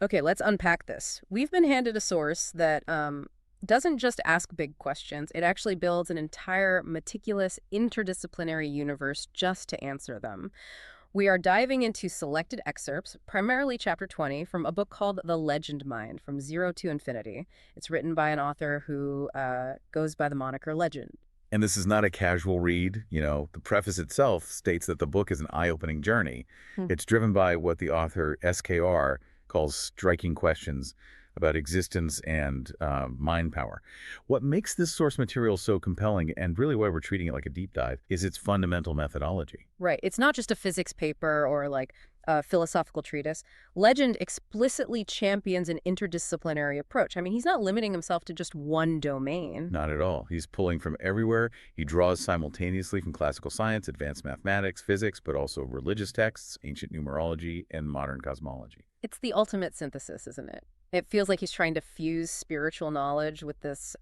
Okay, let's unpack this. We've been handed a source that doesn't just ask big questions, it actually builds an entire meticulous interdisciplinary universe just to answer them. We are diving into selected excerpts, primarily chapter 20, from a book called The Legend Mind From Zero to Infinity. It's written by an author who goes by the moniker Legend. And this is not a casual read. The preface itself states that the book is an eye-opening journey. Hmm. It's driven by what the author SKR calls striking questions about existence and mind power. What makes this source material so compelling, and really why we're treating it like a deep dive, is its fundamental methodology. Right. It's not just a physics paper or like a philosophical treatise. Legend explicitly champions an interdisciplinary approach. I mean, he's not limiting himself to just one domain. Not at all. He's pulling from everywhere. He draws simultaneously from classical science, advanced mathematics, physics, but also religious texts, ancient numerology, and modern cosmology. It's the ultimate synthesis, isn't it? It feels like he's trying to fuse spiritual knowledge with this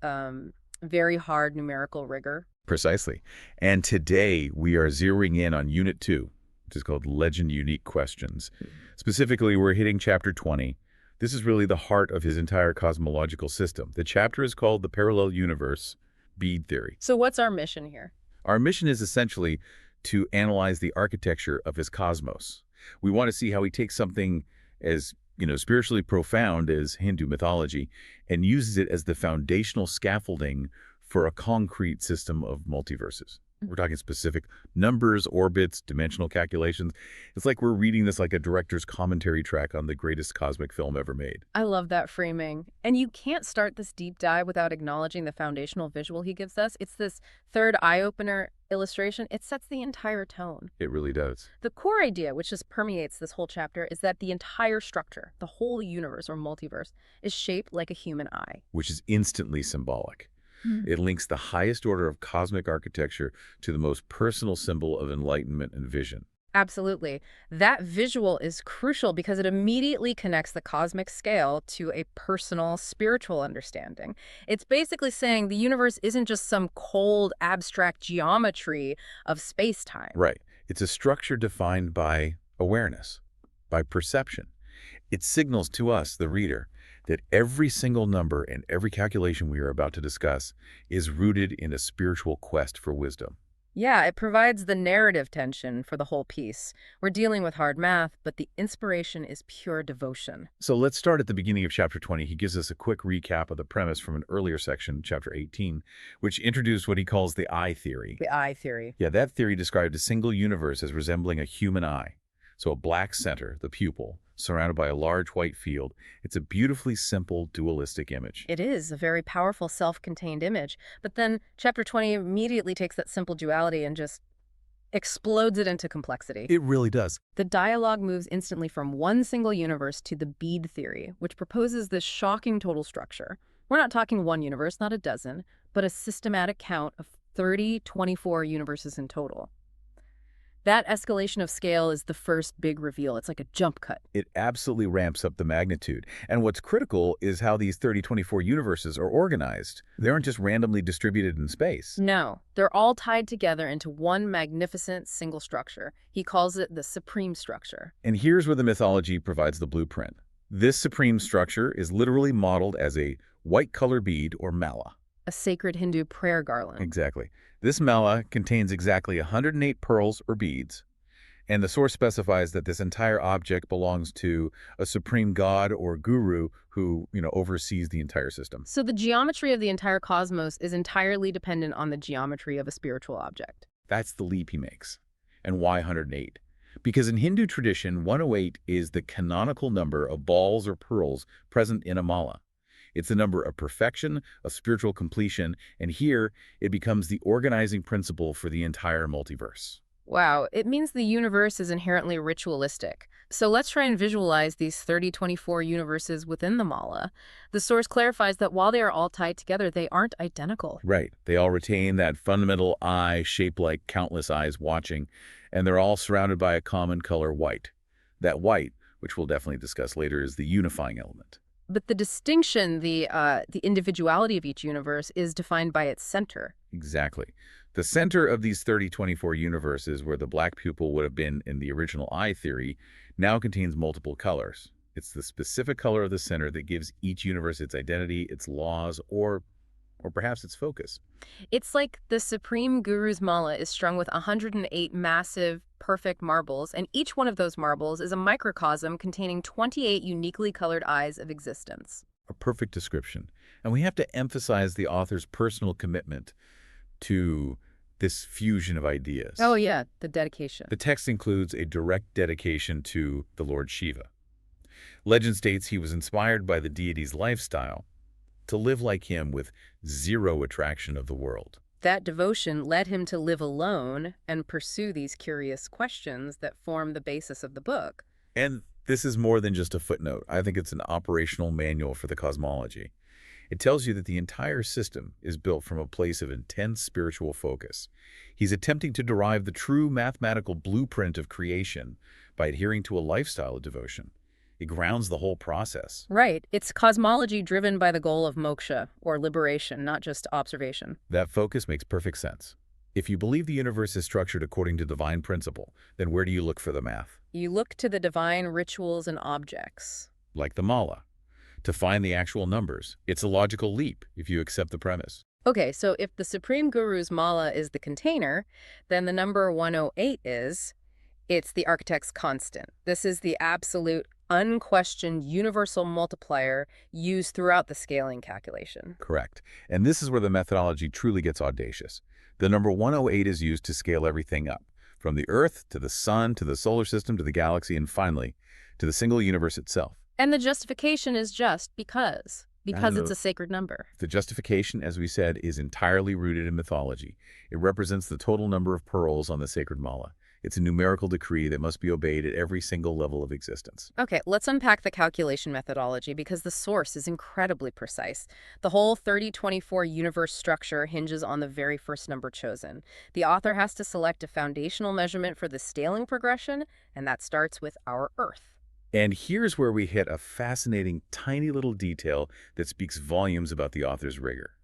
very hard numerical rigor. Precisely. And today we are zeroing in on Unit 2, which is called Legend Unique Questions. Specifically, we're hitting Chapter 20. This is really the heart of his entire cosmological system. The chapter is called The Parallel Universe, BEAD Theory. So what's our mission here? Our mission is essentially to analyze the architecture of his cosmos. We want to see how he takes something as spiritually profound as Hindu mythology and uses it as the foundational scaffolding for a concrete system of multiverses. We're talking specific numbers, orbits, dimensional calculations. It's like we're reading this like a director's commentary track on the greatest cosmic film ever made. I love that framing. And you can't start this deep dive without acknowledging the foundational visual he gives us. It's this third eye-opener illustration. It sets the entire tone. It really does. The core idea, which just permeates this whole chapter, is that the entire structure, the whole universe or multiverse, is shaped like a human eye. Which is instantly symbolic. It links the highest order of cosmic architecture to the most personal symbol of enlightenment and vision. Absolutely. That visual is crucial because it immediately connects the cosmic scale to a personal, spiritual understanding. It's basically saying the universe isn't just some cold, abstract geometry of space-time. Right. It's a structure defined by awareness, by perception. It signals to us, the reader, that every single number and every calculation we are about to discuss is rooted in a spiritual quest for wisdom. Yeah, it provides the narrative tension for the whole piece. We're dealing with hard math, but the inspiration is pure devotion. So let's start at the beginning of Chapter 20. He gives us a quick recap of the premise from an earlier section, Chapter 18, which introduced what he calls the eye theory. The eye theory. Yeah, that theory described a single universe as resembling a human eye. So a black center, the pupil, surrounded by a large white field. It's a beautifully simple dualistic image. It is a very powerful self-contained image. But then chapter 20 immediately takes that simple duality and just explodes it into complexity. It really does. The dialogue moves instantly from one single universe to the BEAD theory, which proposes this shocking total structure. We're not talking one universe, not a dozen, but a systematic count of 24 universes in total. That escalation of scale is the first big reveal. It's like a jump cut. It absolutely ramps up the magnitude. And what's critical is how these 24 universes are organized. They aren't just randomly distributed in space. No, they're all tied together into one magnificent single structure. He calls it the supreme structure. And here's where the mythology provides the blueprint. This supreme structure is literally modeled as a white color bead or mala. A sacred Hindu prayer garland. Exactly. This mala contains exactly 108 pearls or beads, and the source specifies that this entire object belongs to a supreme god or guru who, oversees the entire system. So the geometry of the entire cosmos is entirely dependent on the geometry of a spiritual object. That's the leap he makes. And why 108? Because in Hindu tradition, 108 is the canonical number of balls or pearls present in a mala. It's the number of perfection, of spiritual completion, and here it becomes the organizing principle for the entire multiverse. Wow, it means the universe is inherently ritualistic. So let's try and visualize these 24 universes within the mala. The source clarifies that while they are all tied together, they aren't identical. Right. They all retain that fundamental eye shaped like countless eyes watching, and they're all surrounded by a common color, white. That white, which we'll definitely discuss later, is the unifying element. But the distinction, the individuality of each universe is defined by its center. Exactly. The center of these 24 universes, where the black pupil would have been in the original eye theory, now contains multiple colors. It's the specific color of the center that gives each universe its identity, its laws, or perhaps its focus. It's like the Supreme Guru's mala is strung with 108 massive, perfect marbles, and each one of those marbles is a microcosm containing 28 uniquely colored eyes of existence. A perfect description. And we have to emphasize the author's personal commitment to this fusion of Oh, ideas. yeah, the dedication. The text includes a direct dedication to the Lord Shiva. Legend states he was inspired by the deity's lifestyle to live like him with zero attraction of the world. That devotion led him to live alone and pursue these curious questions that form the basis of the book. And this is more than just a footnote. I think it's an operational manual for the cosmology. It tells you that the entire system is built from a place of intense spiritual focus. He's attempting to derive the true mathematical blueprint of creation by adhering to a lifestyle of devotion. It grounds the whole process. Right. It's cosmology driven by the goal of moksha, or liberation, not just observation. That focus makes perfect sense. If you believe the universe is structured according to divine principle, then where do you look for the math? You look to the divine rituals and objects. Like the mala. To find the actual numbers, it's a logical leap if you accept the premise. Okay, so if the Supreme Guru's mala is the container, then the number 108 it's the architect's constant. This is the absolute, unquestioned universal multiplier used throughout the scaling calculation. Correct. And this is where the methodology truly gets audacious. The number 108 is used to scale everything up, from the Earth to the Sun to the solar system to the galaxy and finally to the single universe itself. And the justification is just because it's a sacred number. The justification, as we said, is entirely rooted in mythology. It represents the total number of pearls on the sacred mala. It's a numerical decree that must be obeyed at every single level of existence. Okay, let's unpack the calculation methodology because the source is incredibly precise. The whole 3024 universe structure hinges on the very first number chosen. The author has to select a foundational measurement for the scaling progression, and that starts with our Earth. And here's where we hit a fascinating, tiny little detail that speaks volumes about the author's rigor.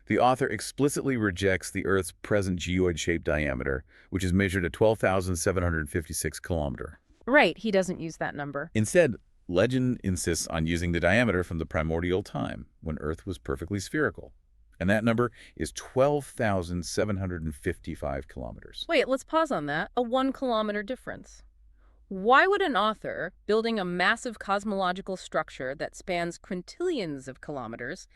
The author explicitly rejects the Earth's present geoid-shaped diameter, which is measured at 12,756 kilometers. Right, he doesn't use that number. Instead, legend insists on using the diameter from the primordial time, when Earth was perfectly spherical. And that number is 12,755 kilometers. Wait, let's pause on that. A 1 kilometer difference. Why would an author, building a massive cosmological structure that spans quintillions of kilometers,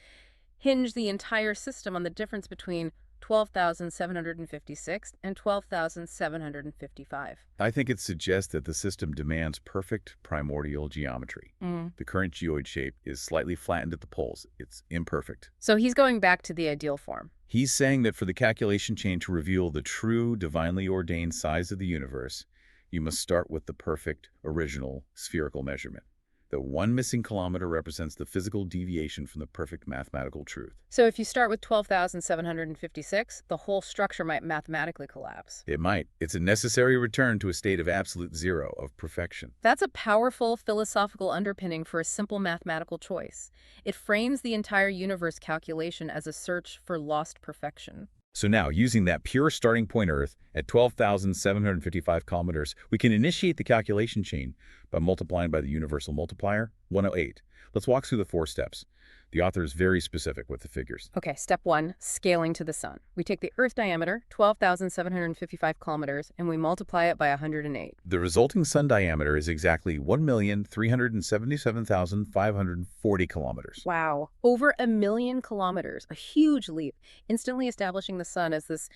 hinge the entire system on the difference between 12,756 and 12,755? I think it suggests that the system demands perfect primordial geometry. The current geoid shape is slightly flattened at the poles. It's imperfect. So he's going back to the ideal form. He's saying that for the calculation chain to reveal the true, divinely ordained size of the universe, you must start with the perfect, original, spherical measurement. The one missing kilometer represents the physical deviation from the perfect mathematical truth. So if you start with 12,756, the whole structure might mathematically collapse. It might. It's a necessary return to a state of absolute zero, of perfection. That's a powerful philosophical underpinning for a simple mathematical choice. It frames the entire universe calculation as a search for lost perfection. So now, using that pure starting point Earth at 12,755 kilometers, we can initiate the calculation chain by multiplying by the universal multiplier, 108. Let's walk through the 4 steps. The author is very specific with the figures. Okay, step 1, scaling to the sun. We take the Earth diameter, 12,755 kilometers, and we multiply it by 108. The resulting sun diameter is exactly 1,377,540 kilometers. Wow, over 1,000,000 kilometers, a huge leap, instantly establishing the sun as this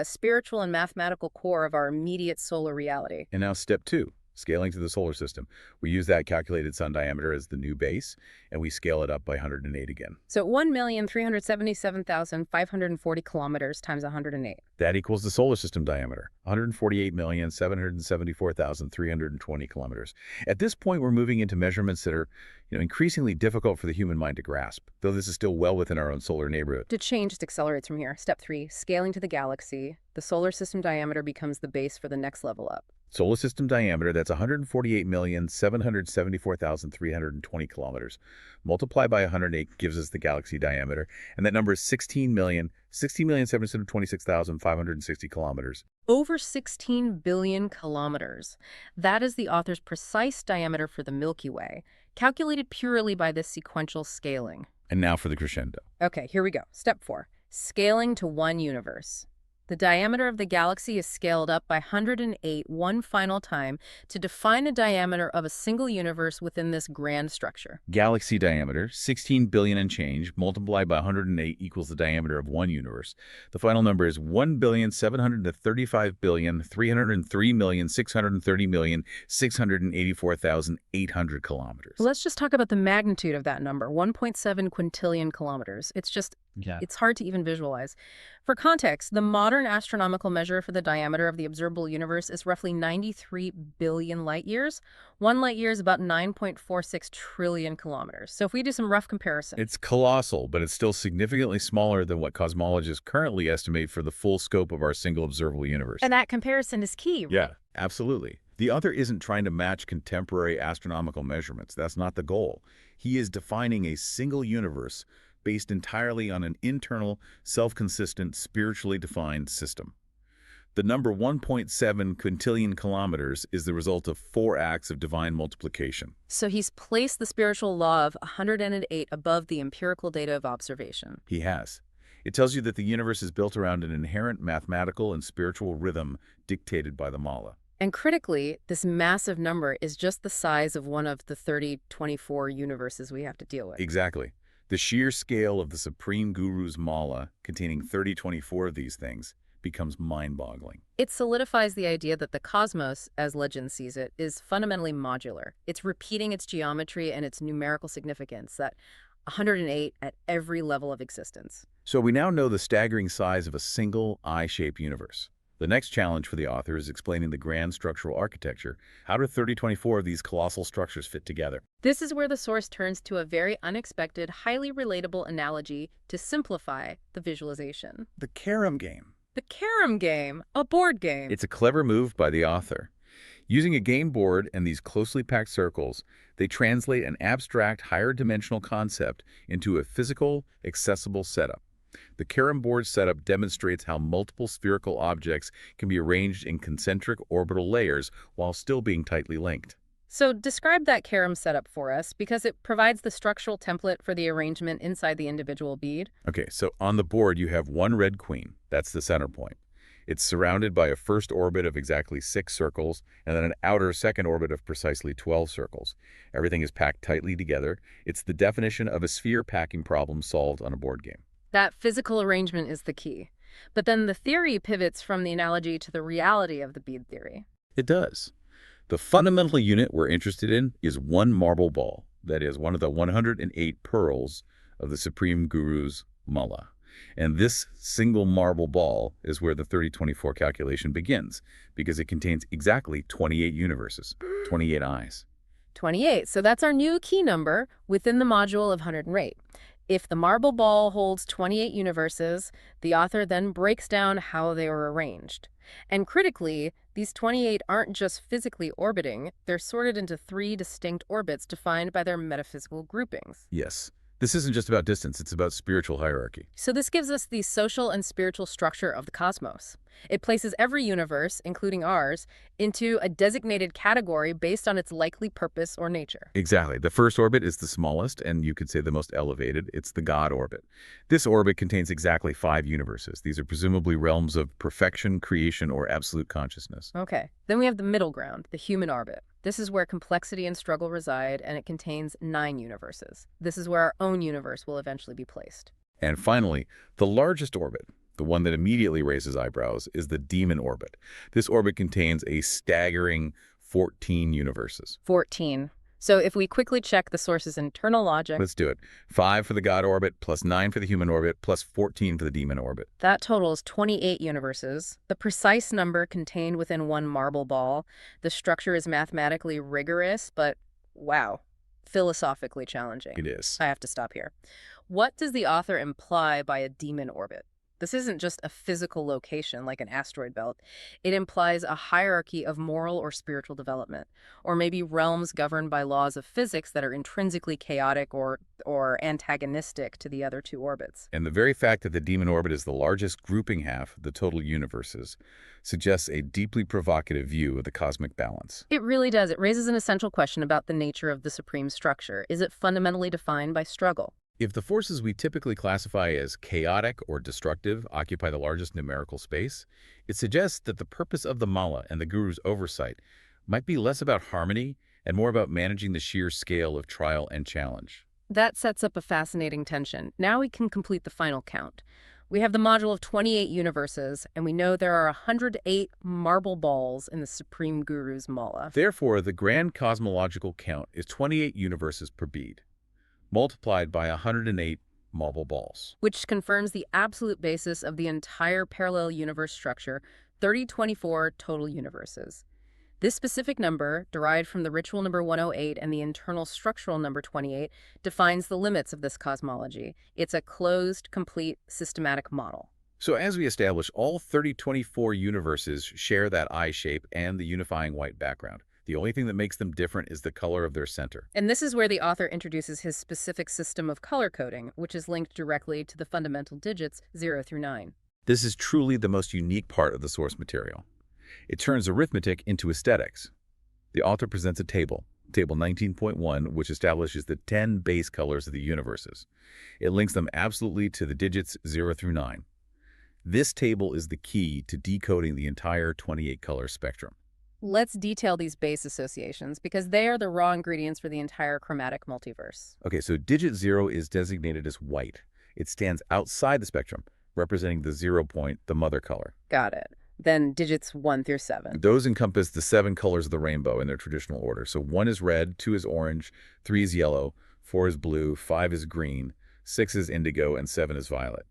spiritual and mathematical core of our immediate solar reality. And now step 2. Scaling to the solar system. We use that calculated sun diameter as the new base, and we scale it up by 108 again. So 1,377,540 kilometers times 108. That equals the solar system diameter, 148,774,320 kilometers. At this point, we're moving into measurements that are increasingly difficult for the human mind to grasp, though this is still well within our own solar neighborhood. The change just accelerates from here. Step 3, scaling to the galaxy. The solar system diameter becomes the base for the next level up. Solar system diameter, that's 148,774,320 kilometers. Multiply by 108 gives us the galaxy diameter, and that number is 16,726,560 kilometers. Over 16 billion kilometers. That is the author's precise diameter for the Milky Way. calculated purely by this sequential scaling. And now for the crescendo. Okay, here we go. Step 4, scaling to one universe. The diameter of the galaxy is scaled up by 108 one final time to define the diameter of a single universe within this grand structure. Galaxy diameter, 16 billion and change, multiplied by 108 equals the diameter of one universe. The final number is 1,735,303,630,684,800 kilometers. Let's just talk about the magnitude of that number, 1.7 quintillion kilometers. It's hard to even visualize. For context, the modern astronomical measure for the diameter of the observable universe is roughly 93 billion light years. One light year is about 9.46 trillion kilometers. So if we do some rough comparison. It's colossal, but it's still significantly smaller than what cosmologists currently estimate for the full scope of our single observable universe. And that comparison is key. Yeah, absolutely. The author isn't trying to match contemporary astronomical measurements. That's not the goal. He is defining a single universe based entirely on an internal, self-consistent, spiritually defined system. The number 1.7 quintillion kilometers is the result of 4 acts of divine multiplication. So he's placed the spiritual law of 108 above the empirical data of observation. He has. It tells you that the universe is built around an inherent mathematical and spiritual rhythm dictated by the Mala. And critically, this massive number is just the size of one of the 3024 universes we have to deal with. Exactly. The sheer scale of the Supreme Guru's Mala, containing 3024 of these things, becomes mind-boggling. It solidifies the idea that the cosmos, as legend sees it, is fundamentally modular. It's repeating its geometry and its numerical significance, that 108 at every level of existence. So we now know the staggering size of a single eye-shaped universe. The next challenge for the author is explaining the grand structural architecture. How do 3024 of these colossal structures fit together? This is where the source turns to a very unexpected, highly relatable analogy to simplify the visualization. The Carom game. The Carom game, a board game. It's a clever move by the author. Using a game board and these closely packed circles, they translate an abstract, higher-dimensional concept into a physical, accessible setup. The Carom board setup demonstrates how multiple spherical objects can be arranged in concentric orbital layers while still being tightly linked. So describe that Carom setup for us, because it provides the structural template for the arrangement inside the individual bead. Okay, so on the board you have one red queen. That's the center point. It's surrounded by a first orbit of exactly 6 circles and then an outer second orbit of precisely 12 circles. Everything is packed tightly together. It's the definition of a sphere packing problem solved on a board game. That physical arrangement is the key. But then the theory pivots from the analogy to the reality of the bead theory. It does. The fundamental unit we're interested in is one marble ball, that is, one of the 108 pearls of the Supreme Guru's Mala. And this single marble ball is where the 3024 calculation begins, because it contains exactly 28 universes, 28 eyes. 28. So that's our new key number within the module of 108. If the marble ball holds 28 universes, the author then breaks down how they are arranged. And critically, these 28 aren't just physically orbiting, they're sorted into 3 distinct orbits defined by their metaphysical groupings. Yes. This isn't just about distance, it's about spiritual hierarchy. So this gives us the social and spiritual structure of the cosmos. It places every universe, including ours, into a designated category based on its likely purpose or nature. Exactly. The first orbit is the smallest, and you could say the most elevated. It's the God orbit. This orbit contains exactly 5 universes. These are presumably realms of perfection, creation, or absolute consciousness. Okay. Then we have the middle ground, the human orbit. This is where complexity and struggle reside, and it contains 9 universes. This is where our own universe will eventually be placed. And finally, the largest orbit, the one that immediately raises eyebrows, is the demon orbit. This orbit contains a staggering 14 universes. 14. So if we quickly check the source's internal logic, Let's do it. 5 for the God orbit, plus 9 for the human orbit, plus 14 for the demon orbit. that totals 28 universes, the precise number contained within one marble ball. The structure is mathematically rigorous, but wow, philosophically challenging. It is. I have to stop here. What does the author imply by a demon orbit? This isn't just a physical location like an asteroid belt. It implies a hierarchy of moral or spiritual development, or maybe realms governed by laws of physics that are intrinsically chaotic or antagonistic to the other two orbits. And the very fact that the Demon Orbit is the largest grouping half of the total universes suggests a deeply provocative view of the cosmic balance. It really does. It raises an essential question about the nature of the supreme structure. Is it fundamentally defined by struggle? If the forces we typically classify as chaotic or destructive occupy the largest numerical space, it suggests that the purpose of the mala and the guru's oversight might be less about harmony and more about managing the sheer scale of trial and challenge. That sets up a fascinating tension. Now we can complete the final count. We have the module of 28 universes, and we know there are 108 marble balls in the Supreme Guru's mala. Therefore, the grand cosmological count is 28 universes per bead, multiplied by 108 marble balls. Which confirms the absolute basis of the entire parallel universe structure, 3024 total universes. This specific number, derived from the ritual number 108 and the internal structural number 28, defines the limits of this cosmology. It's a closed, complete, systematic model. So as we establish, all 3024 universes share that eye shape and the unifying white background. The only thing that makes them different is the color of their center. And this is where the author introduces his specific system of color coding, which is linked directly to the fundamental digits 0 through 9. This is truly the most unique part of the source material. It turns arithmetic into aesthetics. The author presents a table, Table 19.1, which establishes the 10 base colors of the universes. It links them absolutely to the digits 0 through 9. This table is the key to decoding the entire 28-color spectrum. Let's detail these base associations because they are the raw ingredients for the entire chromatic multiverse. Okay, so digit 0 is designated as white. It stands outside the spectrum, representing the 0 point, the mother color. Got it. Then digits 1 through 7. Those encompass the 7 colors of the rainbow in their traditional order. So 1 is red, 2 is orange, 3 is yellow, 4 is blue, 5 is green, 6 is indigo, and 7 is violet.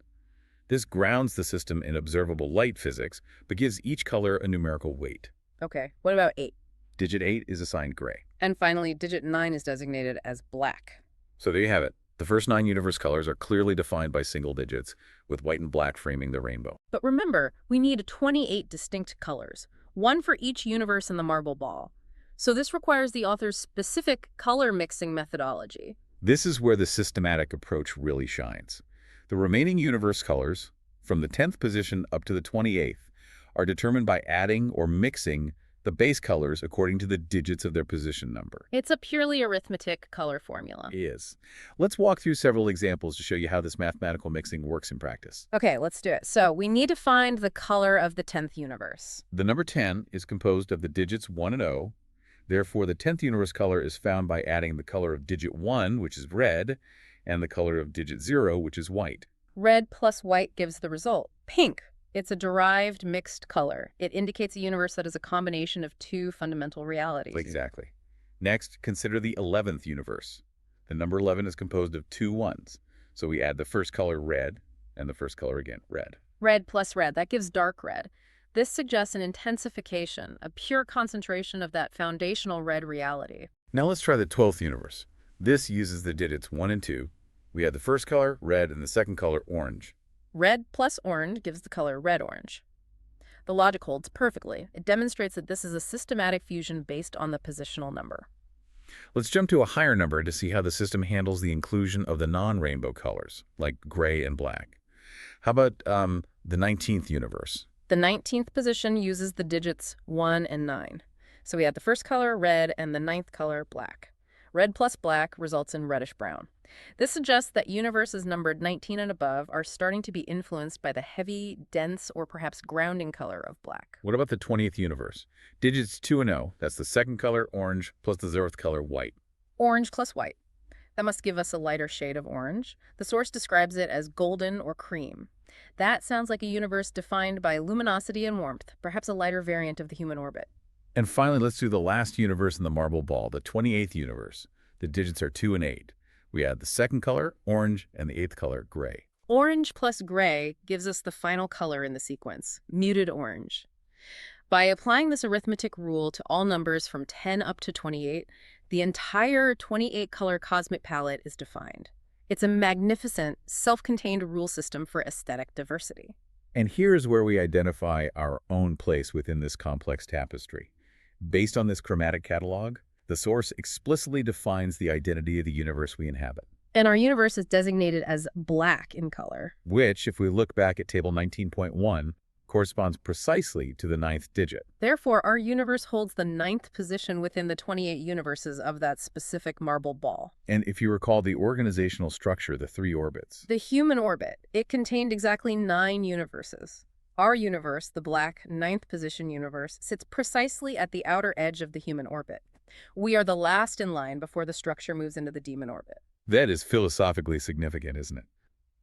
This grounds the system in observable light physics, but gives each color a numerical weight. Okay, what about 8? Digit 8 is assigned gray. And finally, digit 9 is designated as black. So there you have it. The first 9 universe colors are clearly defined by single digits, with white and black framing the rainbow. But remember, we need 28 distinct colors, one for each universe in the marble ball. So this requires the author's specific color mixing methodology. This is where the systematic approach really shines. The remaining universe colors, from the 10th position up to the 28th, are determined by adding or mixing the base colors according to the digits of their position number. It's a purely arithmetic color formula. It is. Let's walk through several examples to show you how this mathematical mixing works in practice. Okay, let's do it. So we need to find the color of the 10th universe. The number 10 is composed of the digits 1 and 0. Therefore, the 10th universe color is found by adding the color of digit 1, which is red, and the color of digit 0, which is white. Red plus white gives the result, pink. It's a derived mixed color. It indicates a universe that is a combination of two fundamental realities. Exactly. Next, consider the 11th universe. The number 11 is composed of 2 ones. So we add the first color red, and the first color again, red. Red plus red, that gives dark red. This suggests an intensification, a pure concentration of that foundational red reality. Now let's try the 12th universe. This uses the digits 1 and 2. We add the first color, red, and the second color, orange. Red plus orange gives the color red-orange. The logic holds perfectly. It demonstrates that this is a systematic fusion based on the positional number. Let's jump to a higher number to see how the system handles the inclusion of the non-rainbow colors, like gray and black. How about the 19th universe? The 19th position uses the digits 1 and 9. So we add the first color, red, and the 9th color, black. Red plus black results in reddish-brown. This suggests that universes numbered 19 and above are starting to be influenced by the heavy, dense, or perhaps grounding color of black. What about the 20th universe? Digits 2 and 0, that's the second color, orange, plus the 0th color, white. Orange plus white. That must give us a lighter shade of orange. The source describes it as golden or cream. That sounds like a universe defined by luminosity and warmth, perhaps a lighter variant of the human orbit. And finally, let's do the last universe in the marble ball, the 28th universe. The digits are 2 and 8. We add the second color, orange, and the 8th color, gray. Orange plus gray gives us the final color in the sequence, muted orange. By applying this arithmetic rule to all numbers from 10 up to 28, the entire 28-color cosmic palette is defined. It's a magnificent, self-contained rule system for aesthetic diversity. And here's where we identify our own place within this complex tapestry. Based on this chromatic catalog, the source explicitly defines the identity of the universe we inhabit, And our universe is designated as black in color. which, if we look back at Table 19.1, corresponds precisely to the ninth digit. Therefore, our universe holds the ninth position within the 28 universes of that specific marble ball. And if you recall the organizational structure, the three orbits, The human orbit, it contained exactly 9 universes. Our universe, the black ninth position universe, sits precisely at the outer edge of the human orbit. We are the last in line before the structure moves into the demon orbit. that is philosophically significant, isn't it?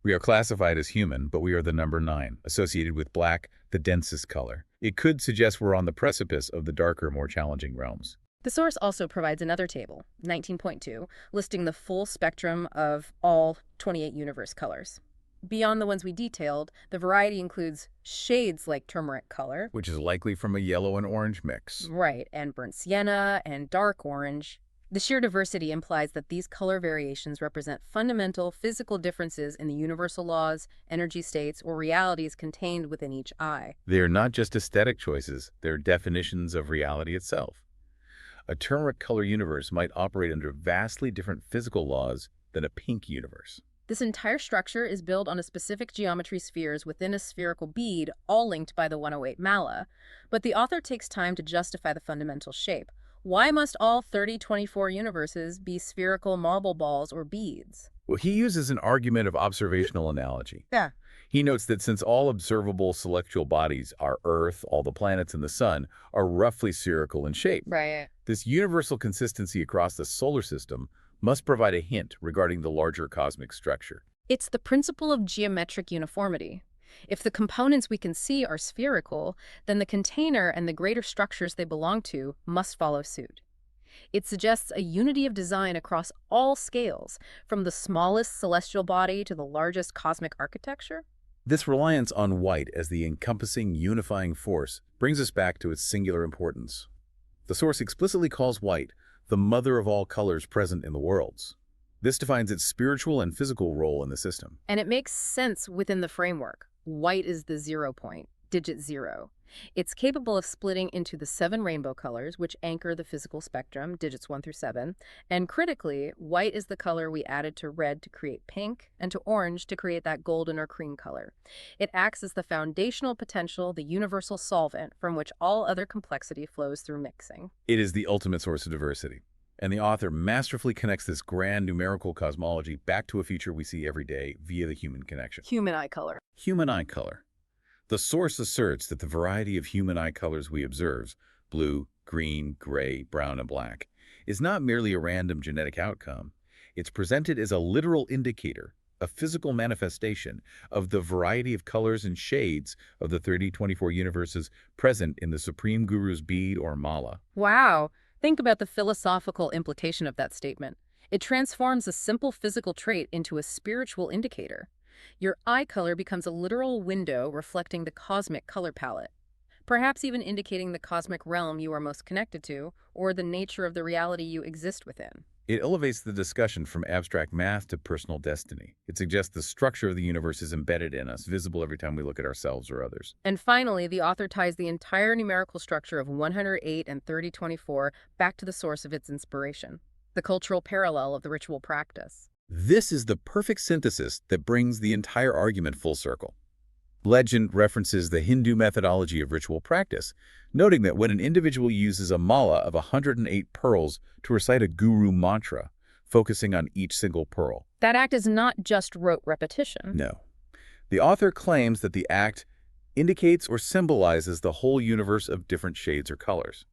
We are classified as human, but we are the number 9, associated with black, the densest color. It could suggest we're on the precipice of the darker, more challenging realms. The source also provides another table, 19.2, listing the full spectrum of all 28 universe colors. Beyond the ones we detailed, the variety includes shades like turmeric color, Which is likely from a yellow and orange mix. right, and burnt sienna and dark orange. The sheer diversity implies that these color variations represent fundamental physical differences in the universal laws, energy states, or realities contained within each eye. They are not just aesthetic choices, they're definitions of reality itself. A turmeric color universe might operate under vastly different physical laws than a pink universe. This entire structure is built on a specific geometry spheres within a spherical bead, all linked by the 108 mala. But the author takes time to justify the fundamental shape. Why must all 3024 universes be spherical marble balls or beads? Well, he uses an argument of observational analogy. Yeah. He notes that since all observable celestial bodies, our Earth, all the planets, and the Sun, are roughly spherical in shape, Right. this universal consistency across the solar system must provide a hint regarding the larger cosmic structure. It's the principle of geometric uniformity. If the components we can see are spherical, then the container and the greater structures they belong to must follow suit. It suggests a unity of design across all scales, from the smallest celestial body to the largest cosmic architecture. This reliance on white as the encompassing, unifying force brings us back to its singular importance. The source explicitly calls white the mother of all colors present in the worlds. This defines its spiritual and physical role in the system. And it makes sense within the framework. White is the 0 point, digit 0. It's capable of splitting into the 7 rainbow colors, which anchor the physical spectrum, digits 1 through 7. And critically, white is the color we added to red to create pink, and to orange to create that golden or cream color. It acts as the foundational potential, the universal solvent from which all other complexity flows through mixing. It is the ultimate source of diversity. And the author masterfully connects this grand numerical cosmology back to a feature we see every day via the human connection. Human eye color. Human eye color. The source asserts that the variety of human eye colors we observe, blue, green, gray, brown, and black, is not merely a random genetic outcome. It's presented as a literal indicator, a physical manifestation of the variety of colors and shades of the 3024 universes present in the Supreme Guru's bead or mala. Wow. Think about the philosophical implication of that statement. It transforms a simple physical trait into a spiritual indicator. Your eye color becomes a literal window reflecting the cosmic color palette, perhaps even indicating the cosmic realm you are most connected to, or the nature of the reality you exist within. It elevates the discussion from abstract math to personal destiny. It suggests the structure of the universe is embedded in us, visible every time we look at ourselves or others. And finally, the author ties the entire numerical structure of 108 and 3024 back to the source of its inspiration, the cultural parallel of the ritual practice. This is the perfect synthesis that brings the entire argument full circle. Legend references the Hindu methodology of ritual practice, noting that when an individual uses a mala of 108 pearls to recite a guru mantra, focusing on each single pearl. That act is not just rote repetition. No. The author claims that the act indicates or symbolizes the whole universe of different shades or colors.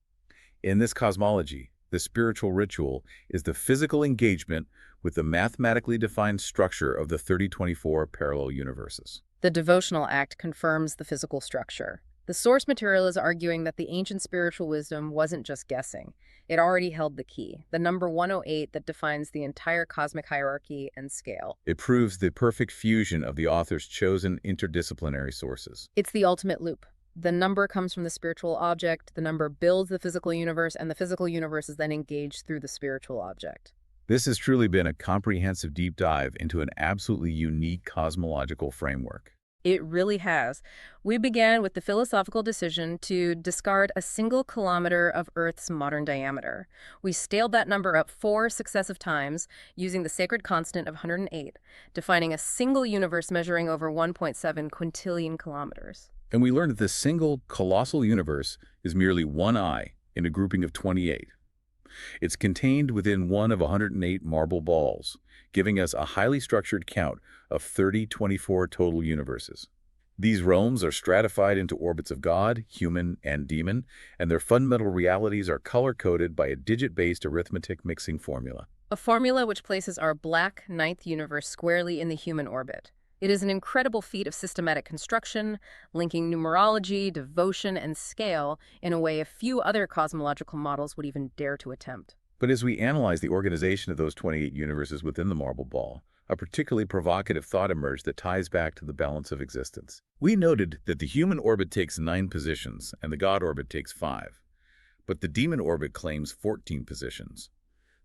In this cosmology, the spiritual ritual is the physical engagement with the mathematically defined structure of the 3024 parallel universes. The devotional act confirms the physical structure. The source material is arguing that the ancient spiritual wisdom wasn't just guessing. It already held the key, the number 108 that defines the entire cosmic hierarchy and scale. It proves the perfect fusion of the author's chosen interdisciplinary sources. It's the ultimate loop. The number comes from the spiritual object, the number builds the physical universe, and the physical universe is then engaged through the spiritual object. This has truly been a comprehensive deep dive into an absolutely unique cosmological framework. It really has. We began with the philosophical decision to discard a single kilometer of Earth's modern diameter. We scaled that number up 4 successive times using the sacred constant of 108, defining a single universe measuring over 1.7 quintillion kilometers. And we learned that this single colossal universe is merely one eye in a grouping of 28. It's contained within one of 108 marble balls, giving us a highly structured count of 3024 total universes. These realms are stratified into orbits of God, human, and demon, and their fundamental realities are color-coded by a digit-based arithmetic mixing formula. A formula which places our black ninth universe squarely in the human orbit. It is an incredible feat of systematic construction, linking numerology, devotion, and scale in a way a few other cosmological models would even dare to attempt. But as we analyze the organization of those 28 universes within the marble ball, a particularly provocative thought emerged that ties back to the balance of existence. We noted that the human orbit takes 9 positions and the God orbit takes 5, but the demon orbit claims 14 positions.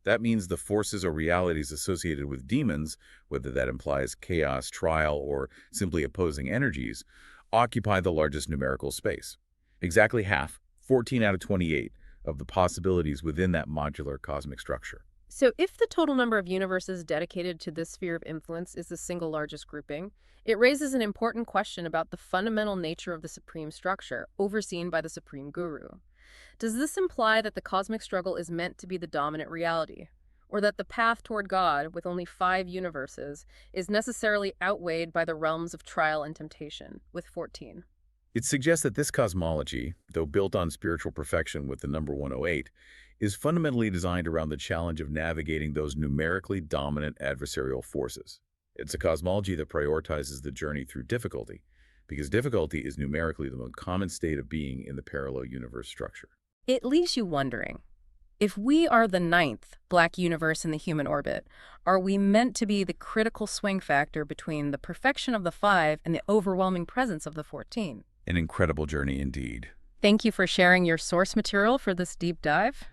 That means the forces or realities associated with demons, whether that implies chaos, trial, or simply opposing energies, occupy the largest numerical space. Exactly half, 14 out of 28, of the possibilities within that modular cosmic structure. So if the total number of universes dedicated to this sphere of influence is the single largest grouping, it raises an important question about the fundamental nature of the supreme structure, overseen by the supreme guru. Does this imply that the cosmic struggle is meant to be the dominant reality? Or that the path toward God, with only 5 universes, is necessarily outweighed by the realms of trial and temptation, with 14? It suggests that this cosmology, though built on spiritual perfection with the number 108, is fundamentally designed around the challenge of navigating those numerically dominant adversarial forces. It's a cosmology that prioritizes the journey through difficulty, because difficulty is numerically the most common state of being in the parallel universe structure. It leaves you wondering, if we are the ninth black universe in the human orbit, are we meant to be the critical swing factor between the perfection of the 5 and the overwhelming presence of the 14? An incredible journey indeed. Thank you for sharing your source material for this deep dive.